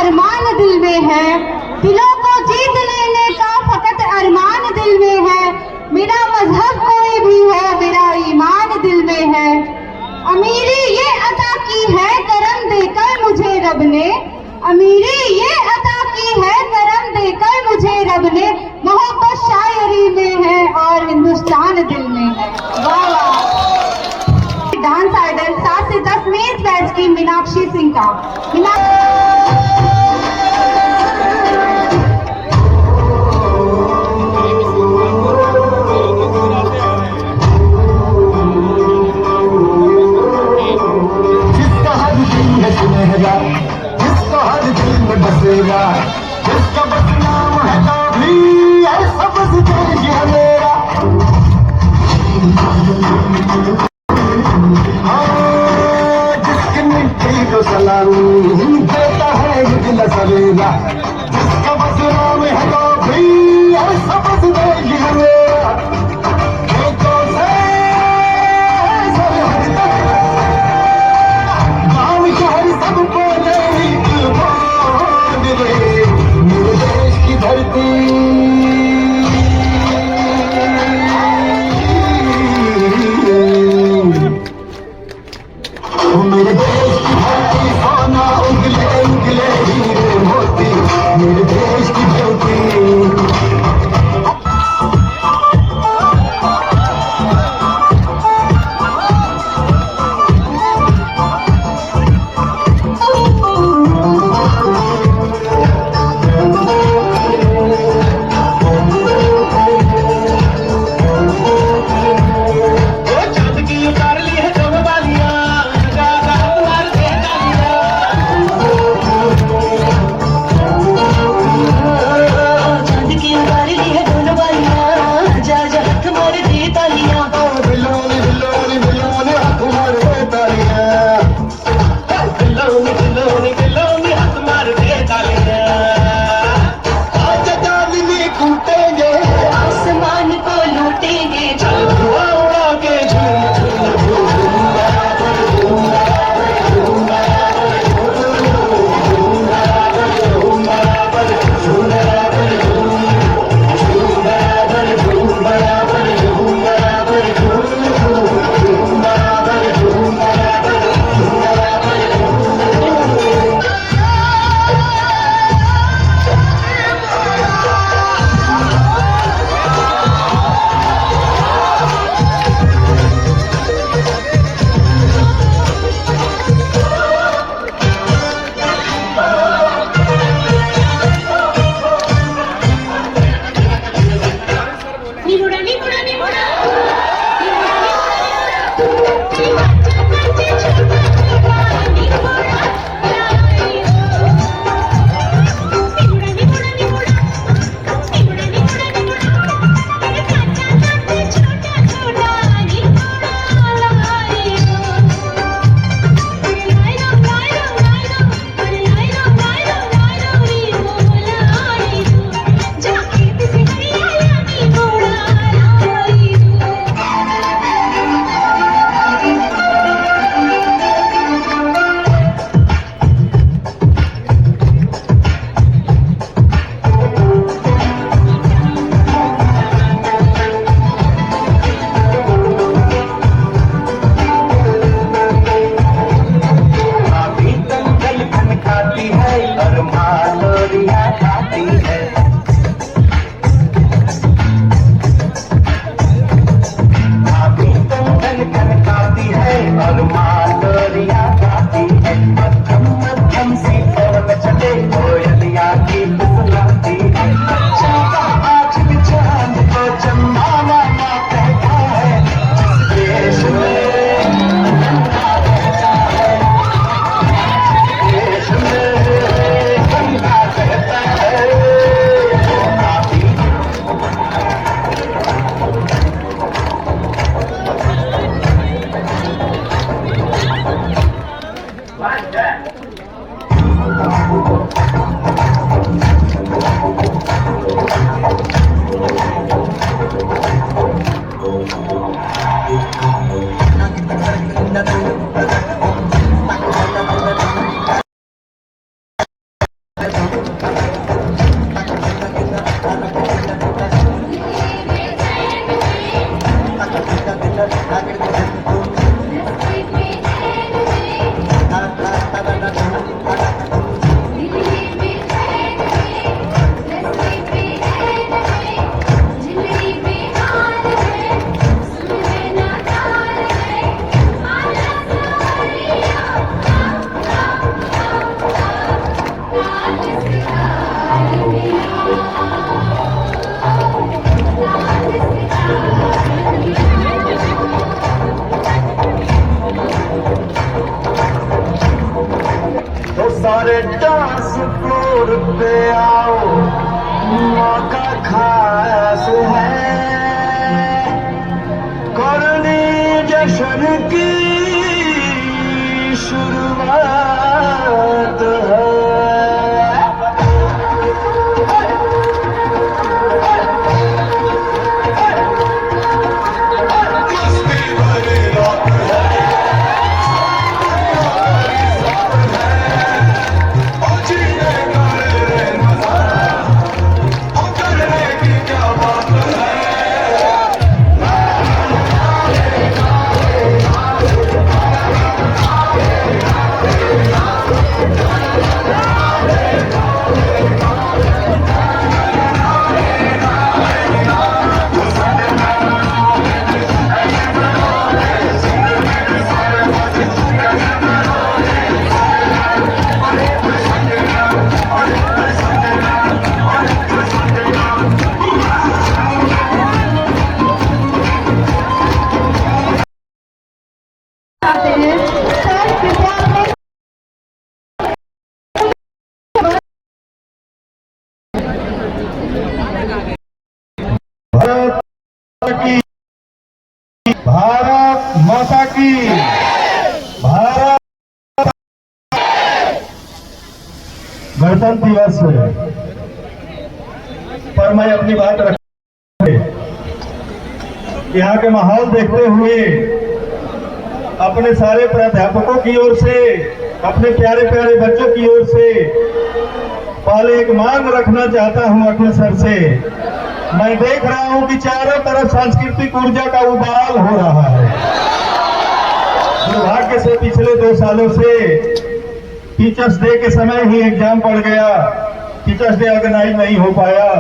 अरमान दिल में है, दिलों को जीत लेने का फकत अरमान दिल में है। मेरा मजहब कोई भी हो, मेरा ईमान दिल में है। अमीरी ये अता की है करम देकर मुझे रब ने, अमीरी ये अता की है करम देकर मुझे रब ने। मोहब्बत शायरी में है और हिंदुस्तान दिल में है। वाह वाह। डांस आइडल 7 से 10 मेंस बैच की मीनाक्षी सिंह का। जिसका हर दिल में बसेगा, जिसका बस नाम है भी ऐसा बस देश है मेरा। हाँ, जिसकी मिट्टी को सलामी की, भारत माता की, भारत। गणतंत्र दिवस पर मैं अपनी बात रख, यहाँ के माहौल देखते हुए अपने सारे प्राध्यापकों की ओर से, अपने प्यारे प्यारे बच्चों की ओर से पहले एक मांग रखना चाहता हूं अखिल सर से। मैं देख रहा हूं कि चारों तरफ सांस्कृतिक ऊर्जा का उबाल हो रहा है। दुर्भाग्य से पिछले 2 सालों से टीचर्स डे के समय ही एग्जाम पड़ गया, टीचर्स डे ऑर्गेनाइज नहीं हो पाया।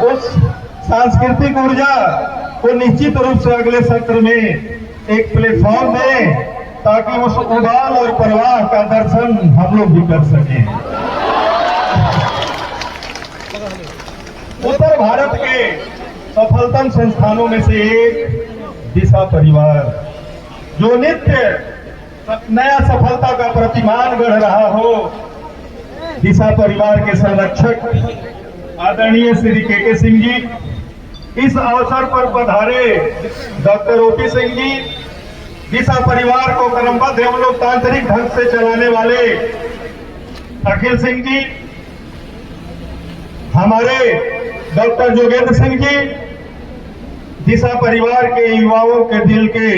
उस सांस्कृतिक ऊर्जा को निश्चित रूप से अगले सत्र में एक प्लेटफॉर्म दें ताकि उस उबाल और प्रवाह का दर्शन हम लोग भी कर सकें। उत्तर भारत के सफलतम संस्थानों में से एक दिशा परिवार, जो नित्य नया सफलता का प्रतिमान गढ़ रहा हो। दिशा परिवार के संरक्षक आदरणीय श्री के सिंह जी, इस अवसर पर पधारे डॉक्टर ओपी सिंह जी, दिशा परिवार को क्रमबद्ध एवं लोकतांत्रिक ढंग से चलाने वाले अखिल सिंह जी, हमारे डॉक्टर जोगेंद्र सिंह जी, दिशा परिवार के युवाओं के दिल के,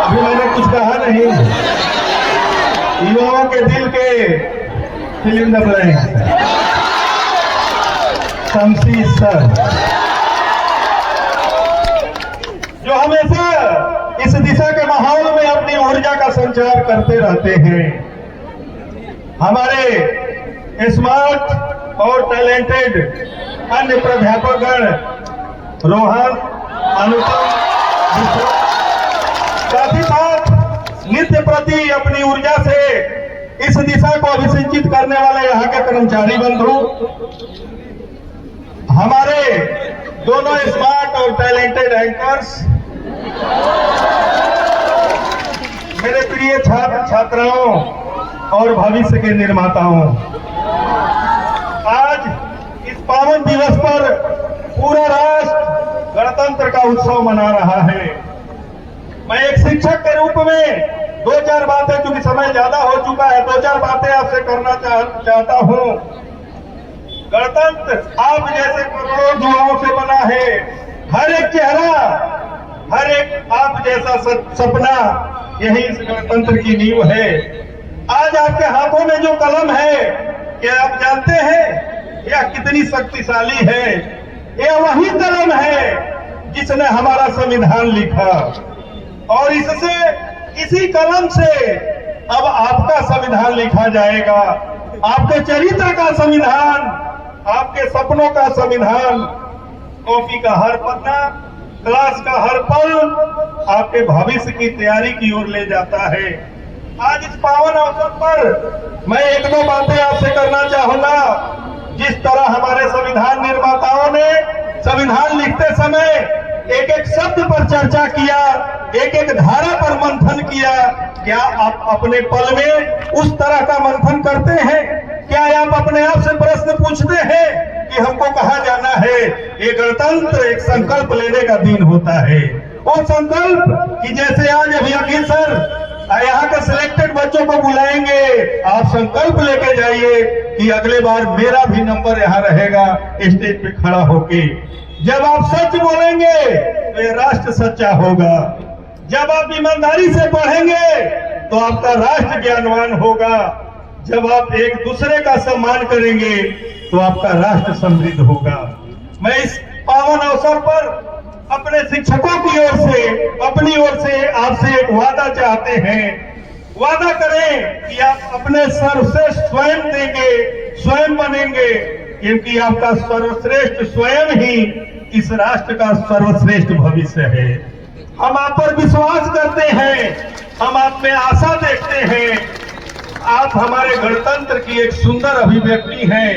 अभी मैंने कुछ कहा नहीं, युवाओं के दिल के fill in the blanks, Shamshi sir, जो हमेशा इस दिशा के माहौल में अपनी ऊर्जा का संचार करते रहते हैं। हमारे स्मार्ट और टैलेंटेड अन्य प्राध्यापकगण रोहन, अनुपम, साथ ही साथ नित्य प्रति अपनी ऊर्जा से इस दिशा को अभिसिंचित करने वाले यहाँ के कर्मचारी बंधु, हमारे दोनों स्मार्ट और टैलेंटेड एंकर्स, मेरे प्रिय छात्र छात्राओं और भविष्य के निर्माताओं, आज इस पावन दिवस पर पूरा राष्ट्र गणतंत्र का उत्सव मना रहा है। मैं एक शिक्षक के रूप में 2-4 बातें, क्योंकि समय ज्यादा हो चुका है, 2-4 बातें आपसे करना चाहता हूं। गणतंत्र आप जैसे करोड़ों युवाओं से बना है। हर एक चेहरा, हर एक आप जैसा सपना, यही इस गणतंत्र की नींव है। आज आपके हाथों में जो कलम है, क्या आप जानते हैं यह कितनी शक्तिशाली है? यह वही कलम है जिसने हमारा संविधान लिखा, और इससे, इसी कलम से अब आपका संविधान लिखा जाएगा। आपके चरित्र का संविधान, आपके सपनों का संविधान, कॉपी का हर पन्ना, क्लास का हर पल आपके भविष्य की तैयारी की ओर ले जाता है। आज इस पावन अवसर पर मैं 1-2 बातें आपसे करना चाहूंगा। जिस तरह हमारे संविधान निर्माताओं ने संविधान लिखते समय एक-एक शब्द पर चर्चा किया, एक-एक धारा पर मंथन किया, क्या आप अपने पल में उस तरह का मंथन करते हैं? क्या आप अपने आप से प्रश्न पूछते हैं कि हमको कहाँ जाना है? ये गणतंत्र एक संकल्प लेने का दिन होता है। वो संकल्प कि जैसे आज अभी अखिल सर यहाँ के सिलेक्टेड बच्चों को बुलाएंगे, आप संकल्प लेके जाइए कि अगले बार मेरा भी नंबर यहाँ रहेगा स्टेज पे खड़ा होके। जब आप सच बोलेंगे तो ये राष्ट्र सच्चा होगा। जब आप ईमानदारी से पढ़ेंगे तो आपका राष्ट्र ज्ञानवान होगा। जब आप एक दूसरे का सम्मान करेंगे तो आपका राष्ट्र समृद्ध होगा। मैं इस पावन अवसर पर अपने शिक्षकों की ओर से, अपनी ओर से आपसे एक वादा चाहते हैं। वादा करें कि आप अपने सर्वश्रेष्ठ स्वयं देंगे, स्वयं बनेंगे, क्योंकि आपका सर्वश्रेष्ठ स्वयं ही इस राष्ट्र का सर्वश्रेष्ठ भविष्य है। हम आप पर विश्वास करते हैं, हम आप में आशा देखते हैं। आप हमारे गणतंत्र की एक सुंदर अभिव्यक्ति हैं।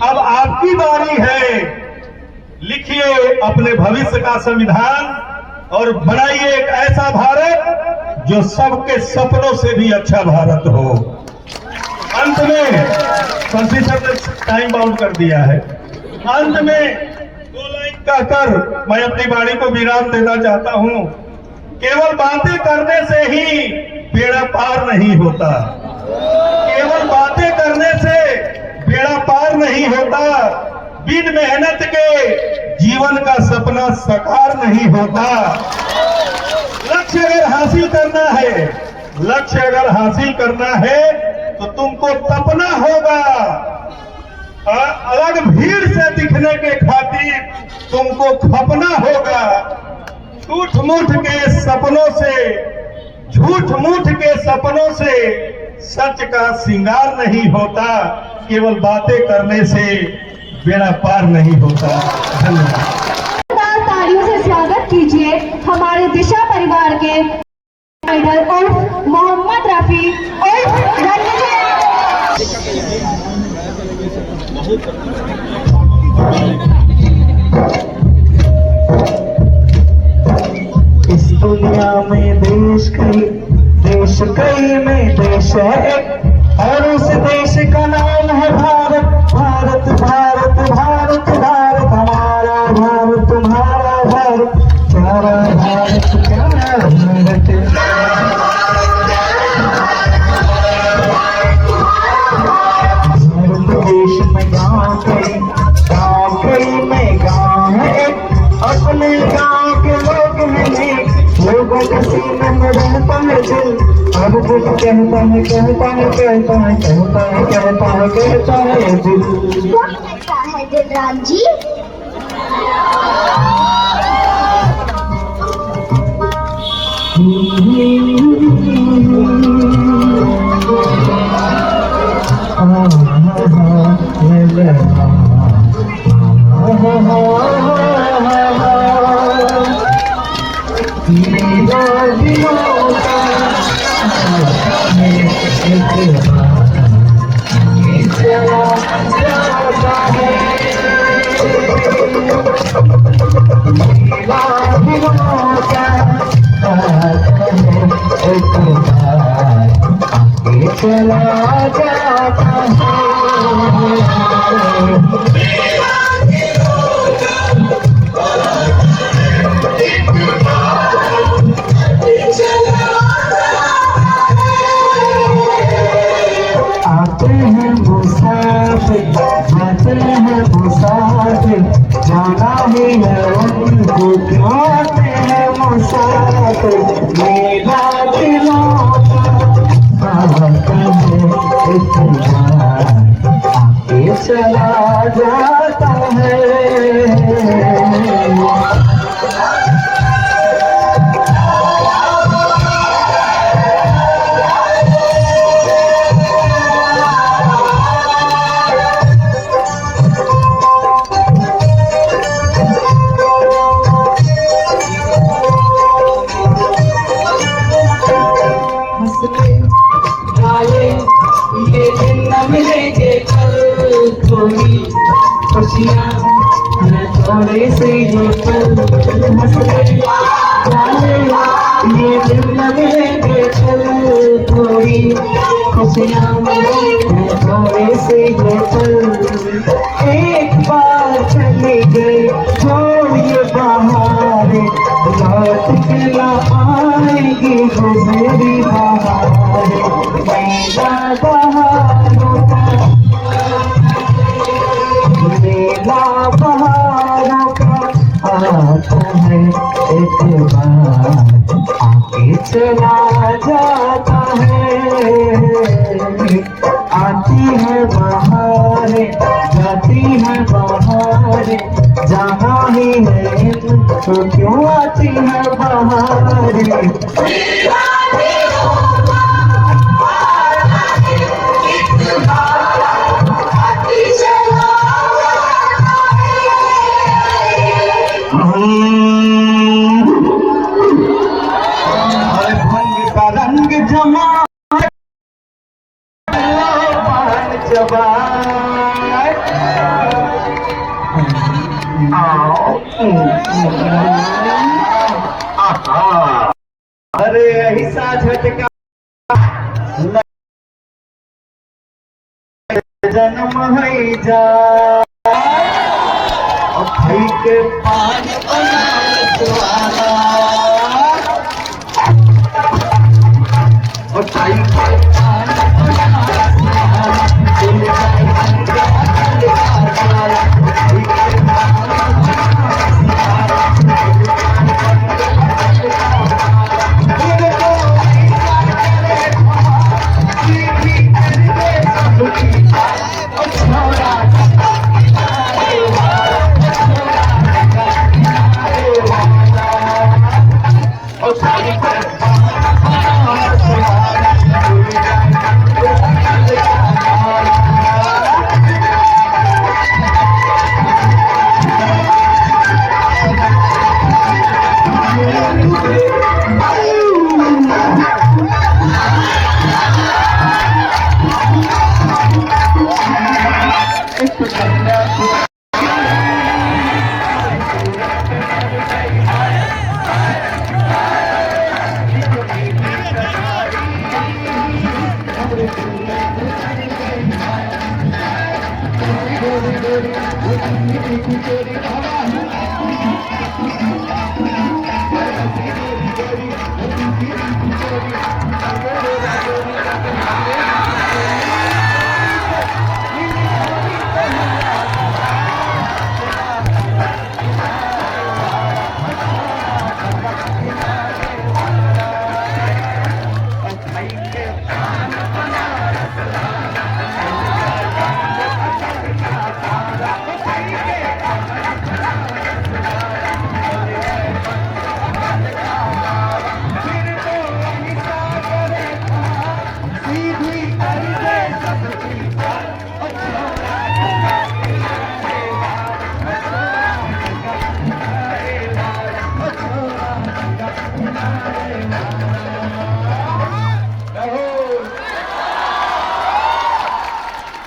अब आपकी बारी है। लिखिए अपने भविष्य का संविधान और बनाइए एक ऐसा भारत जो सबके सपनों से भी अच्छा भारत हो। अंत में, शमशी सर ने टाइम बाउंड कर दिया है। अंत में 2 कहकर मैं अपनी वाणी को विराम देना चाहता हूँ। केवल बातें करने से ही बेड़ा पार नहीं होता, केवल बातें करने से बेड़ा पार नहीं होता, बिन मेहनत के जीवन का सपना साकार नहीं होता। लक्ष्य अगर हासिल करना है, लक्ष्य अगर हासिल करना है तो तुमको तपना होगा। अलग भीड़ से दिखने के खातिर तुमको खपना होगा। झूठ मूठ के सपनों से, झूठ मूठ के सपनों से सच का श्रृंगार नहीं होता, केवल बातें करने से बेड़ा पार नहीं होता। धन्यवाद। तालियों से स्वागत कीजिए हमारे दिशा परिवार के आइडल उर्फ मोहम्मद रफी उर्फ रणविजय। इस दुनिया में देश कई में देश है और उस देश का नाम है भारत। भारत भारत भारत भारत हमारा भारत तुम्हारा भारत, प्यारा भारत प्यारा भारत। भारत देश में गाँव कई में गाँव है, अपने गाँव के लोग हैं, लोगों के सीने में रहता है दिल। अब दिल कहता है कहता है कहता है कहता है कहता है कहता है दिल। कौन कहता है दिलराज जी? चला जाता आते हैं मुसाफिर, जाते हैं मुसाफिर, जाना ही है उनको, क्यों आते हैं मुसाफिर। मेरा दिलों आके चला जाता है। ये दिन न मिलेंगे कल, थोड़ी खुशियाँ थोड़े से ये पल हंस ये दिन न मिलेंगे कल, थोड़ी खुशियाँ थोड़े से ये पल। एक बार चली गई छोड़ ये बहारें, लौट के ना आएगी गुजरी बहारें। मेरा बहारों का आता है एक बार, आके चला जाता है। आती है बहारें, जाती है बहारें, जहाँ ही है तो क्यों आती है बहारें। भंग का रंग जमा पान चबा अरे ऐसा झटका जन्म है जा भाई के पान बनारस वाला और भाई के पान बनारस वाला दिल जाए अंदर वाला भाई के पान बनारस वाला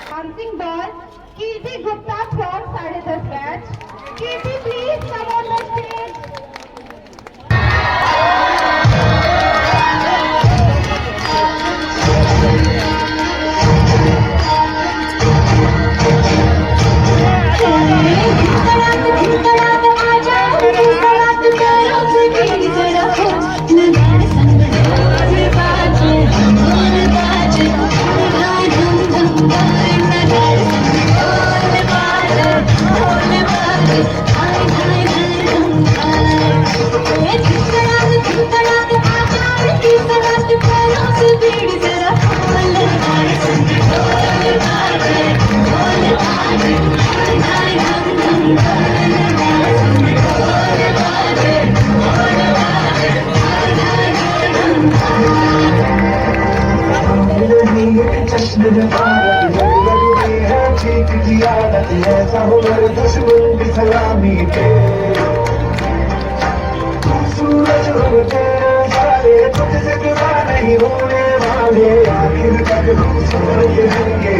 Bouncing ball, Kirti Gupta from 10:30 batch. Kirti, please come on the stage. ऐसा हो मेरे दुश्मन की सलामी पे सूरज हो तेरे सारे तुझसे जुदा नहीं होने वाले आखिर तक हम सूरज रहेंगे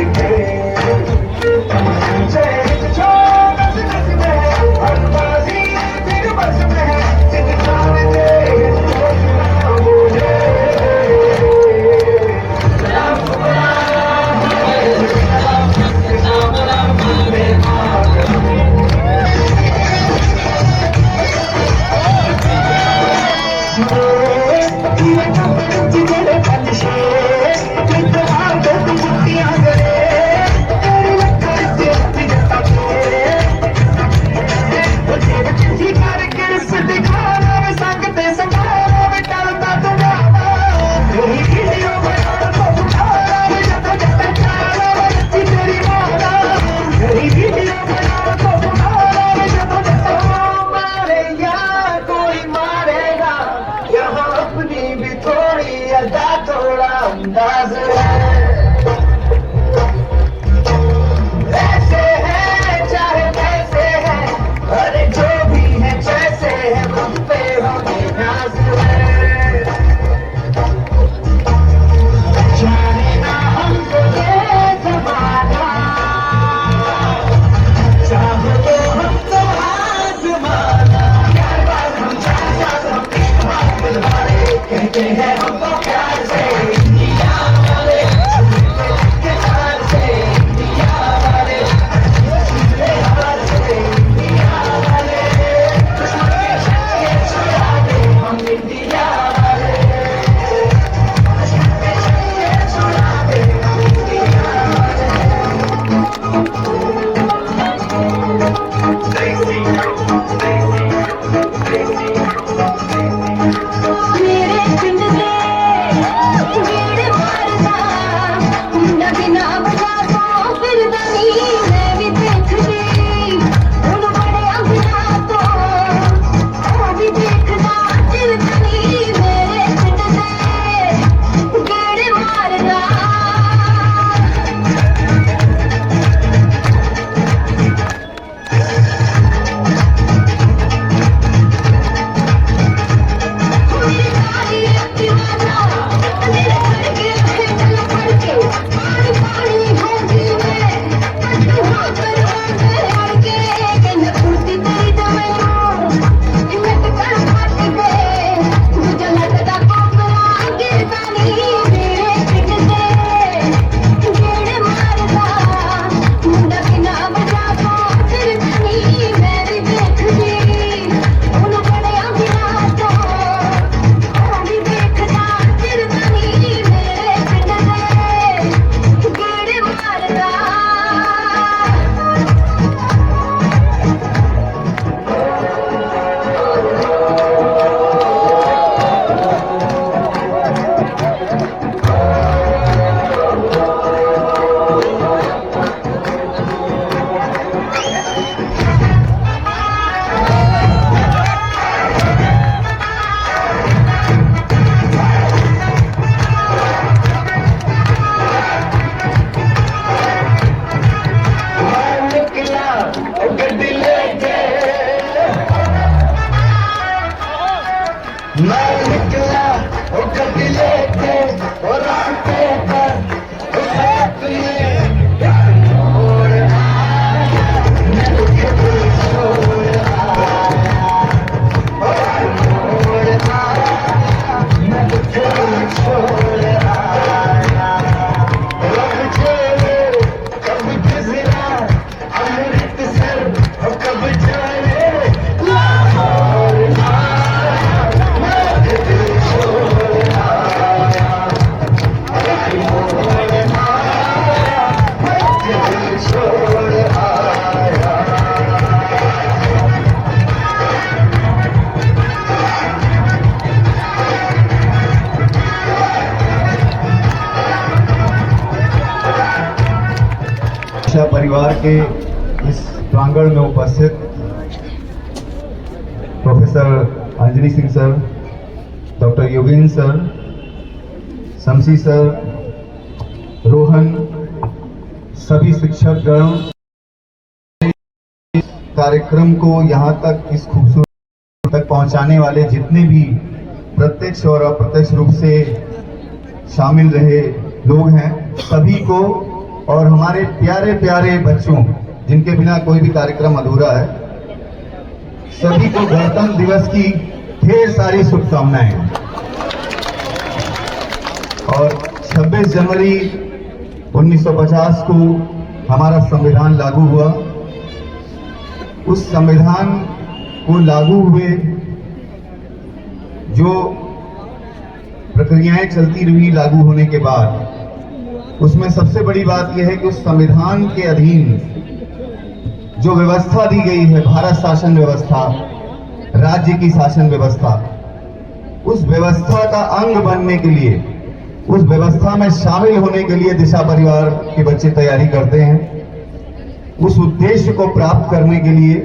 परिवार के इस प्रांगण में उपस्थित professor Anjani Singh sir, doctor Yogendra sir, Shamsi sir, Rohan, सभी शिक्षकगण, कार्यक्रम को यहाँ तक इस खूबसूरत तक पहुँचाने वाले जितने भी प्रत्यक्ष और अप्रत्यक्ष रूप से शामिल रहे लोग हैं, सभी को, और हमारे प्यारे प्यारे बच्चों जिनके बिना कोई भी कार्यक्रम अधूरा है, सभी को गणतंत्र दिवस की ढेर सारी शुभकामनाएं। और 26 जनवरी 1950 को हमारा संविधान लागू हुआ। उस संविधान को लागू हुए जो प्रक्रियाएं चलती रही लागू होने के बाद, उसमें सबसे बड़ी बात यह है कि उस संविधान के अधीन जो व्यवस्था दी गई है, भारत शासन व्यवस्था, राज्य की शासन व्यवस्था, उस व्यवस्था का अंग बनने के लिए, उस व्यवस्था में शामिल होने के लिए दिशा परिवार के बच्चे तैयारी करते हैं। उस उद्देश्य को प्राप्त करने के लिए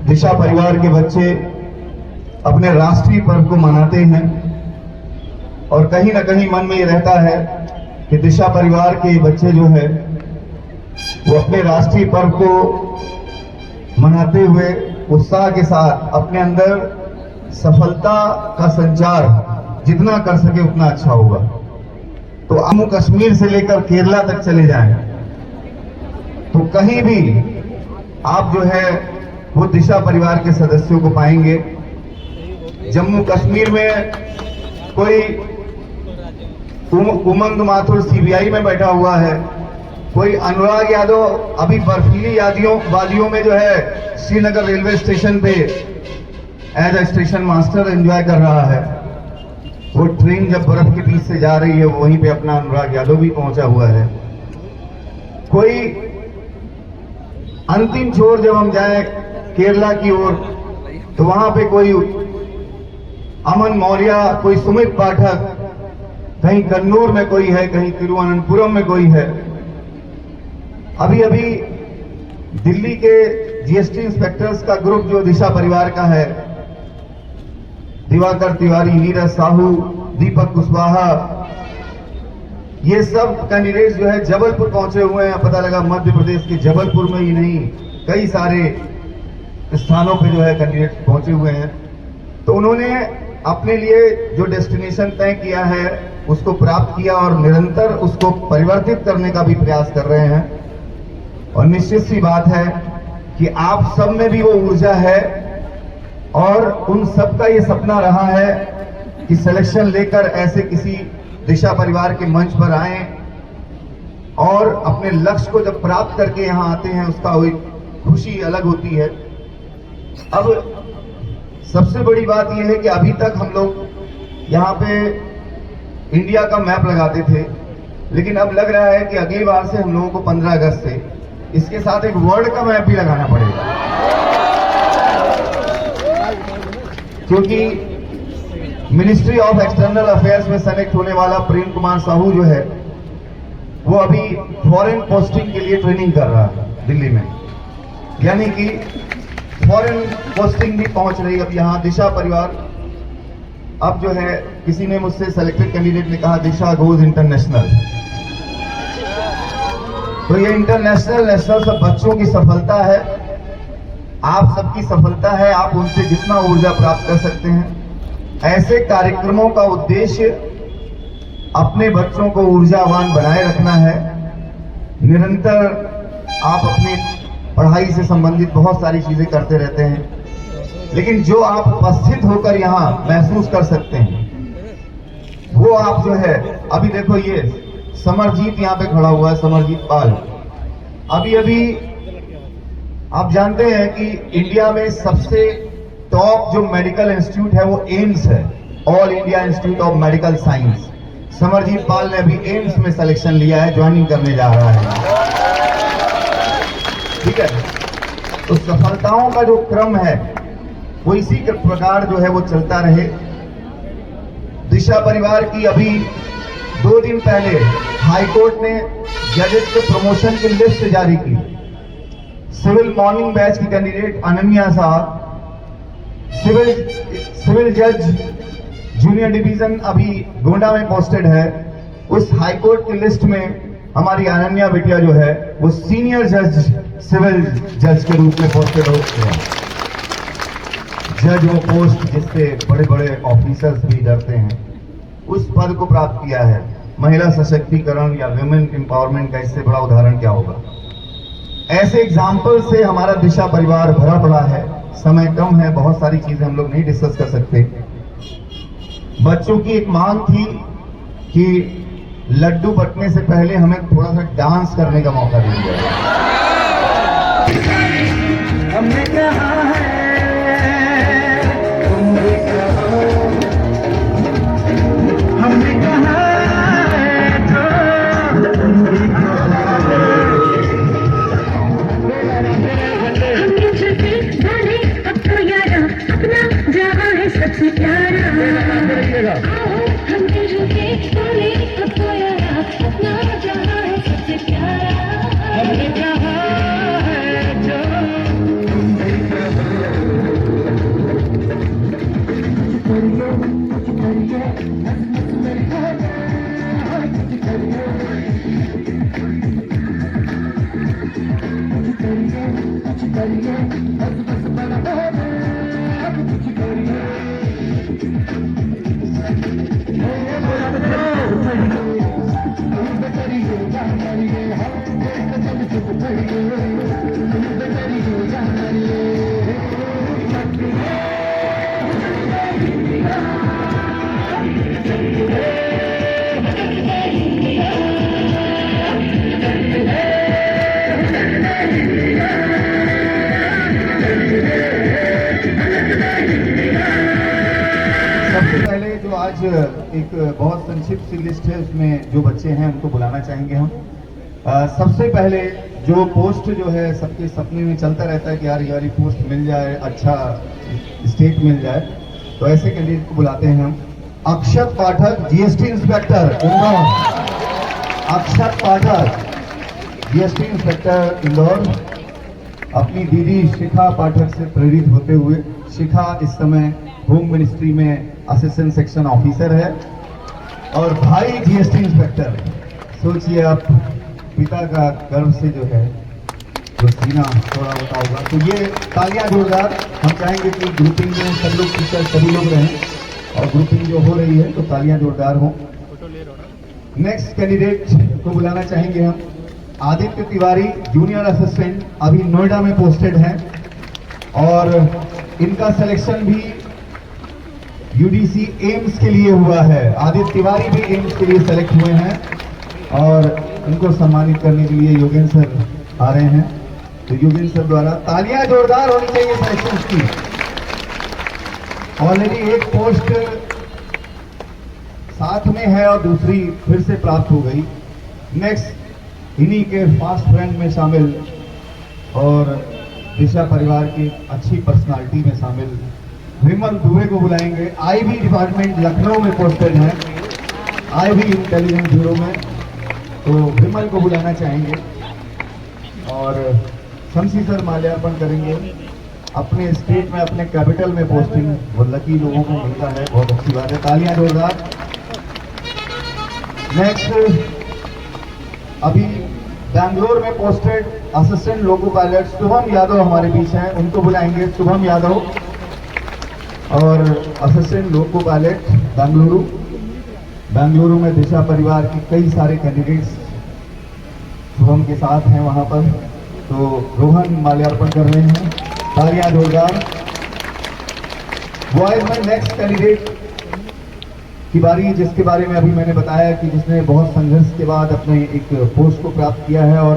दिशा परिवार के बच्चे अपने राष्ट्रीय पर्व को मनाते हैं, और कहीं ना कहीं मन में ये रहता है कि दिशा परिवार के बच्चे जो है वो अपने राष्ट्रीय पर्व को मनाते हुए उत्साह के साथ अपने अंदर सफलता का संचार जितना कर सके उतना अच्छा होगा। तो जम्मू कश्मीर से लेकर केरला तक चले जाएं तो कहीं भी आप जो है वो दिशा परिवार के सदस्यों को पाएंगे। जम्मू कश्मीर में कोई उमंग माथुर सीबीआई में बैठा हुआ है, कोई अनुराग यादव अभी बर्फीली वादियों में जो है श्रीनगर रेलवे स्टेशन पे as a station master enjoy कर रहा है। वो ट्रेन जब बर्फ के बीच से जा रही है वहीं पे अपना अनुराग यादव भी पहुंचा हुआ है। कोई अंतिम छोर जब हम जाए केरला की ओर तो वहां पे कोई अमन मौर्य, कोई सुमित पाठक, कहीं कन्नूर में कोई है, कहीं तिरुवनंतपुरम में कोई है। अभी अभी दिल्ली के जीएसटी इंस्पेक्टर्स का ग्रुप जो दिशा परिवार का है, दिवाकर तिवारी, नीरज साहू, दीपक कुशवाहा, ये सब कैंडिडेट्स जो है जबलपुर पहुंचे हुए हैं। पता लगा मध्य प्रदेश के जबलपुर में ही नहीं कई सारे स्थानों पे जो है कैंडिडेट्स पहुंचे हुए हैं। तो उन्होंने अपने लिए जो डेस्टिनेशन तय किया है उसको प्राप्त किया और निरंतर उसको परिवर्तित करने का भी प्रयास कर रहे हैं। और निश्चित सी बात है कि आप सब में भी वो ऊर्जा है और उन सब का ये सपना रहा है कि सिलेक्शन लेकर ऐसे किसी दिशा परिवार के मंच पर आए और अपने लक्ष्य को जब प्राप्त करके यहाँ आते हैं उसका वही खुशी अलग होती है। अब सबसे बड़ी बात यह है कि अभी तक हम लोग यहाँ पे इंडिया का मैप लगाते थे, लेकिन अब लग रहा है कि अगली बार से हम लोगों को 15 अगस्त से इसके साथ एक वर्ल्ड का मैप भी लगाना पड़ेगा, क्योंकि मिनिस्ट्री ऑफ एक्सटर्नल अफेयर्स में सेलेक्ट होने वाला प्रेम कुमार साहू जो है वो अभी फॉरेन पोस्टिंग के लिए ट्रेनिंग कर रहा है दिल्ली में, यानी कि फॉरेन पोस्टिंग भी पहुंच रही है। अब यहाँ दिशा परिवार, अब जो है किसी ने मुझसे सेलेक्टेड कैंडिडेट ने कहा दिशा गोज इंटरनेशनल, तो ये इंटरनेशनल नेशनल सब बच्चों की सफलता है, आप सबकी सफलता है। आप उनसे जितना ऊर्जा प्राप्त कर सकते हैं। ऐसे कार्यक्रमों का उद्देश्य अपने बच्चों को ऊर्जावान बनाए रखना है। निरंतर आप अपनी पढ़ाई से संबंधित बहुत सारी चीजें करते रहते हैं, लेकिन जो आप उपस्थित होकर यहाँ महसूस कर सकते हैं वो आप जो है, अभी देखो ये समरजीत यहाँ पे खड़ा हुआ है, समरजीत पाल। अभी अभी आप जानते हैं कि इंडिया में सबसे टॉप जो मेडिकल इंस्टीट्यूट है वो एम्स है, all India institute of medical science. Samarjeet Pal ने अभी एम्स में सिलेक्शन लिया है, ज्वाइनिंग करने जा रहा है। ठीक है, तो सफलताओं का जो क्रम है वो इसी के प्रकार जो है वो चलता रहे। दिशा परिवार की अभी 2 दिन पहले हाईकोर्ट ने जजेस को प्रमोशन की लिस्ट जारी की। सिविल मॉर्निंग बैच की कैंडिडेट अनन्या साहब, सिविल जज जूनियर डिवीजन अभी गोंडा में पोस्टेड है। उस हाईकोर्ट की लिस्ट में हमारी अनन्या बिटिया जो है वो सीनियर जज, सिविल जज के रूप में पोस्टेड हो चुके हैं। जज वो पोस्ट जिससे बड़े बड़े ऑफिसर्स भी डरते हैं, उस पद को प्राप्त किया है। महिला सशक्तिकरण या विमेन एम्पावरमेंट का इससे बड़ा उदाहरण क्या होगा। ऐसे एग्जाम्पल से हमारा दिशा परिवार भरा पड़ा है। समय कम है, बहुत सारी चीजें हम लोग नहीं डिस्कस कर सकते। बच्चों की एक मांग थी कि लड्डू बंटने से पहले हमें थोड़ा सा डांस करने का मौका दिया जाए। हमने कहा है, तुमने कहा, हमने कहा है, तुमने कहा सबसे प्यारा हमने जो बोले अब तो यारा अपना जहां है सबसे प्यारा हमने कहा है जो सबसे पहले जो आज एक बहुत संक्षिप्त सी लिस्ट है, उसमें जो बच्चे हैं उनको बुलाना चाहेंगे हम। सबसे पहले जो पोस्ट जो है सबके सपने में चलता रहता है कि यार ये पोस्ट मिल जाए, अच्छा स्टेट मिल जाए, तो ऐसे कैंडिडेट को बुलाते हैं हम। अक्षत पाठक, जीएसटी इंस्पेक्टर इंदौर। अक्षत पाठक, जीएसटी इंस्पेक्टर इंदौर, अपनी दीदी शिखा पाठक से प्रेरित होते हुए। शिखा इस समय होम मिनिस्ट्री में असिस्टेंट सेक्शन ऑफिसर है और भाई जीएसटी इंस्पेक्टर। सोचिए आप, पिता का गर्व से जो है जो सीना थोड़ा होता होगा। तो ये तालियां जोरदार। हम चाहेंगे कि ग्रुपिंग में सब लोग टीचर सभी लोग रहें और ग्रुपिंग जो हो रही है तो तालियां जोरदार हो। नेक्स्ट कैंडिडेट को बुलाना चाहेंगे हम। आदित्य तिवारी, जूनियर असिस्टेंट, अभी नोएडा में पोस्टेड हैं और इनका सिलेक्शन भी यूडीसी एम्स के लिए हुआ है। आदित्य तिवारी भी एम्स के लिए सेलेक्ट हुए हैं और इनको सम्मानित करने के लिए योगेंद्र सर आ रहे हैं। तो योगेंद्र सर द्वारा तालियां जोरदार होनी चाहिए सिलेक्शन की। ऑलरेडी एक पोस्ट साथ में है और दूसरी फिर से प्राप्त हो गई। नेक्स्ट इन्हीं के फास्ट फ्रेंड में शामिल और दिशा परिवार की अच्छी पर्सनालिटी में शामिल विमल दुबे को बुलाएंगे। आईबी डिपार्टमेंट लखनऊ में पोस्टेड है, आईबी इंटेलिजेंस ब्यूरो में, तो विमल को बुलाना चाहेंगे। और शमसी सर माल्यार्पण करेंगे। अपने स्टेट में, अपने कैपिटल में पोस्टिंग वो लकी लोगों को मिलता है, बहुत अच्छी बात है, तालियां जोरदार। नेक्स्ट अभी बैंगलोर में posted assistant loco pilot Shubham Yadav हमारे बीच हैं, उनको बुलाएंगे। शुभम यादव और असिस्टेंट लोको पायलट बेंगलुरु में दिशा परिवार की कई सारे कैंडिडेट्स शुभम के साथ हैं वहां पर। तो रोहन माल्यार्पण कर रहे हैं, तालियां जोरदार। बॉयज में नेक्स्ट कैंडिडेट की बारी, जिसके बारे में अभी मैंने बताया कि जिसने बहुत संघर्ष के बाद अपने एक पोस्ट को प्राप्त किया है। और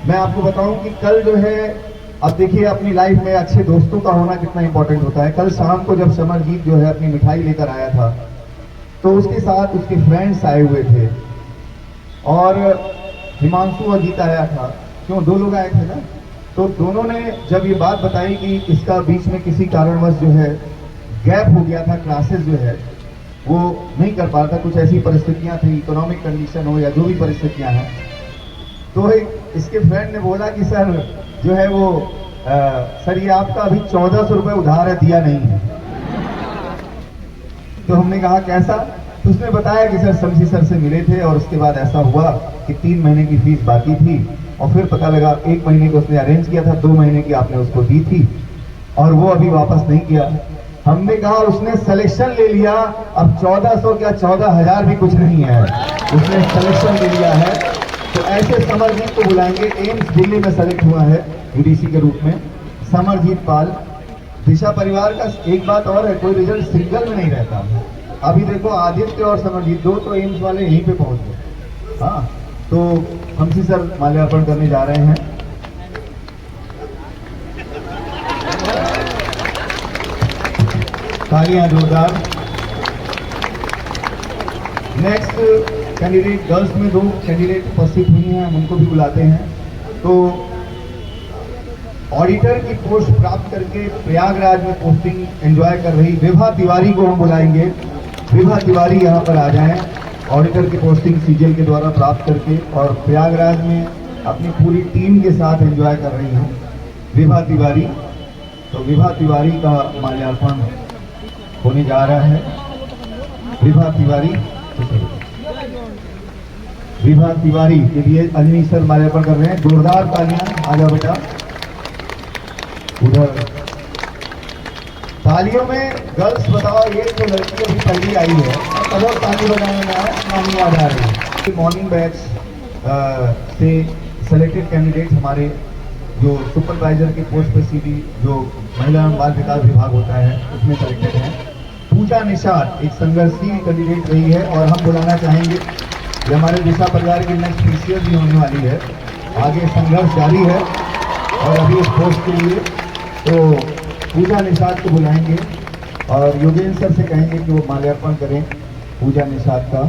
मैं आपको बताऊं कि कल जो है, अब देखिए अपनी लाइफ में अच्छे दोस्तों का होना कितना इंपॉर्टेंट होता है। कल शाम को जब समरजीत जो है अपनी मिठाई लेकर आया था तो उसके साथ उसके फ्रेंड्स आए हुए थे और हिमांशु और गीता आया था। क्यों, दो लोग आए थे ना। तो दोनों ने जब ये बात बताई कि इसका बीच में किसी कारणवश जो है गैप हो गया था, क्लासेस जो है वो नहीं कर पा रहा था, कुछ ऐसी परिस्थितियां थी, इकोनॉमिक कंडीशन हो या जो भी परिस्थितियां हैं, तो इसके फ्रेंड ने बोला कि सर जो है वो सर ये आपका अभी 1400 रुपये उधार है, दिया नहीं है। तो हमने कहा कैसा? तो उसने बताया कि सर शमशी सर से मिले थे और उसके बाद ऐसा हुआ कि 3 महीने की फीस बाकी थी और फिर पता लगा 1 महीने को उसने अरेंज किया था, 2 महीने की आपने उसको दी थी और वो अभी वापस नहीं किया। हमने कहा उसने सिलेक्शन ले लिया, अब 1400 क्या 14,000 भी कुछ नहीं है, उसने सिलेक्शन ले लिया है। तो ऐसे समरजीत को बुलाएंगे, एम्स दिल्ली में सेलेक्ट हुआ है यूडीसी के रूप में, समरजीत पाल। दिशा परिवार का एक बात और है, कोई रिजल्ट सिंगल में नहीं रहता। अभी देखो आदित्य और समरजीत दो तो एम्स वाले यहीं पे पहुंच गए। हाँ, तो शमशी सर माल्यार्पण करने जा रहे हैं। तालियां जोरदार। नेक्स्ट कैंडिडेट, गर्ल्स में 2 कैंडिडेट उपस्थित हुई हैं, हम उनको भी बुलाते हैं। तो ऑडिटर की पोस्ट प्राप्त करके प्रयागराज में पोस्टिंग एंजॉय कर रही विभा तिवारी को हम बुलाएंगे। विभा तिवारी यहाँ पर आ जाएं, ऑडिटर की पोस्टिंग सीजीएल के द्वारा प्राप्त करके और प्रयागराज में अपनी पूरी टीम के साथ एंजॉय कर रही हैं विभा तिवारी। तो विभा तिवारी का माल्यार्पण होने जा रहा है। विभा तिवारी, विभा तिवारी के लिए अजनी सर माल्यार्पण कर रहे हैं। जोरदार तालियां, आजा बेटा उधर। तालियों में गर्ल्स बताओ, ये तो लड़की अभी पहली आई है, चलो ताली बजाने में नाम याद आ रही है। मॉर्निंग बैच से सेलेक्टेड कैंडिडेट हमारे जो सुपरवाइजर के पोस्ट पर सीधी जो महिला एवं बाल विकास विभाग होता है उसमें सेलेक्टेड है। पूजा निषाद एक संघर्षशील कैंडिडेट रही है और हम बुलाना चाहेंगे, ये हमारे दिशा परिवार की नेक्स्ट पीसीएस भी होने वाली है। आगे संघर्ष जारी है और अभी इस पोस्ट के लिए तो पूजा निषाद को बुलाएंगे और योगेंद्र सर से कहेंगे कि वो माल्यार्पण करें पूजा निषाद का।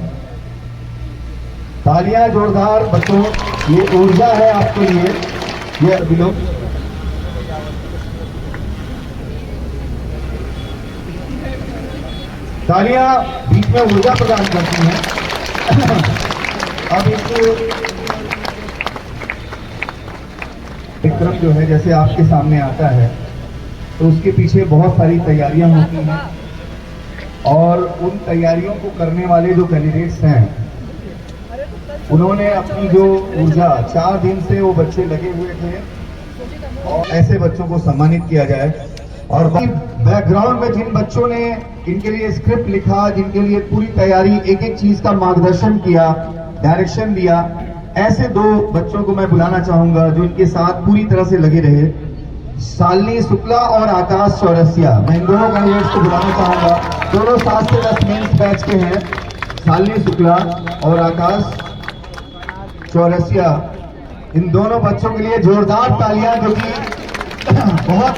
तालियां जोरदार बच्चों, ये ऊर्जा है आपके लिए। ये अभी लोग तालियां बीच में ऊर्जा प्रदान करती हैं। अब एक क्रम जो है जैसे आपके सामने आता है तो उसके पीछे बहुत सारी तैयारियां होती हैं और उन तैयारियों को करने वाले जो कैंडिडेट्स हैं उन्होंने अपनी जो ऊर्जा 4 दिन से वो बच्चे लगे हुए थे और ऐसे बच्चों को सम्मानित किया जाए। और बैकग्राउंड में जिन बच्चों ने इनके लिए स्क्रिप्ट लिखा, जिनके लिए पूरी तैयारी एक एक चीज का मार्गदर्शन किया, डायरेक्शन दिया, ऐसे 2 बच्चों को मैं बुलाना चाहूंगा जो इनके साथ पूरी तरह से लगे रहे। शालिनी शुक्ला और आकाश चौरसिया, मैं इन दोनों कैंडिडेट्स को बुलाना चाहूंगा। दोनों 7 से 10 मेंस बैच के हैं, शालिनी शुक्ला और आकाश चौरसिया। इन दोनों बच्चों के लिए जोरदार तालियां, जो कि बहुत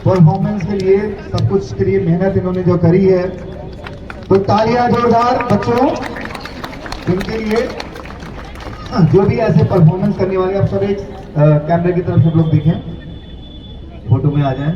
परफॉर्मेंस के लिए, सब कुछ के लिए मेहनत इन्होंने जो करी है, तो तालियां जोरदार बच्चों इनके लिए। जो भी ऐसे परफॉर्मेंस करने वाले, आप सब एक कैमरे की तरफ सब लोग दिखें, फोटो में आ जाएं।